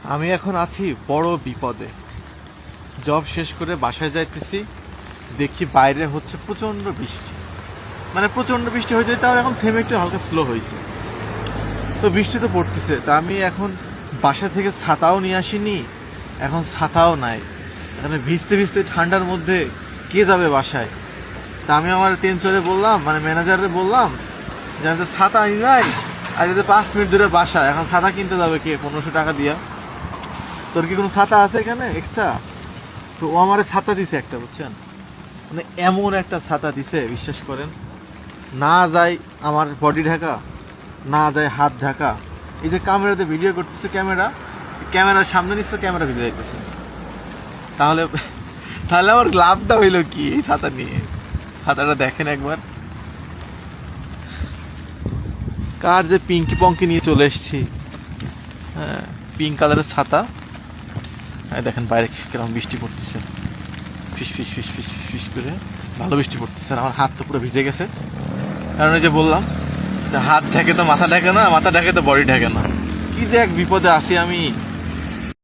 আমি এখন আছি বড় বিপদে। জব শেষ করে বাসায় যাইতেছি, দেখি বাইরে হচ্ছে প্রচন্ড বৃষ্টি। মানে প্রচন্ড বৃষ্টি হয়ে যায়, তাও এখন থেমে একটু হালকা স্লো হয়েছে। তো বৃষ্টি তো পড়তেছে, তা আমি এখন বাসা থেকে ছাতাও নিয়ে আসিনি, এখন ছাতাও নাই। এখানে ভিজতে ভিজতে ঠান্ডার মধ্যে কে যাবে বাসায়? তা আমি আমার টেনশনে বললাম, মানে ম্যানেজারে বললাম যে আমি তো ছাতা আনি নাই, আর যদি 5 মিনিট ধরে বাসা, এখন ছাতা কিনতে যাবে কে 1500 টাকা দিয়া? তোর কি কোনো ছাতা আছে এখানে এক্সট্রা? তো ও আমার ছাতা দিছে একটা, বুঝছেন? মানে এমন একটা ছাতা দিছে, বিশ্বাস করেন, না যায় আমার বডি ঢাকা, না যায় হাত ঢাকা। এই যে ক্যামেরাতে ভিডিও করতেছে, ক্যামেরার সামনে নিচ্ছে, ক্যামেরা ভিজে যাইতেছে। তাহলে তাহলে আমার লাভটা হইলো কি এই ছাতা নিয়ে? ছাতাটা দেখেন একবার। কার যে পিঙ্কি পঙ্কি নিয়ে চলে এসেছি। হ্যাঁ, পিঙ্ক কালারের ছাতা। হ্যাঁ, দেখেন বাইরে কিরকম বৃষ্টি পড়তেছে, ফিস ফিস ফিস ফিস ফিস ফিস করে ভালো বৃষ্টি পড়তেছে। আর আমার হাত তো পুরো ভিজে গেছে, কারণ ওই যে বললাম যে হাত ঢাকে তো মাথা ঢাকে না, মাথা ঢাকে তো বডি ঢাকে না। কি যে এক বিপদে আছি আমি।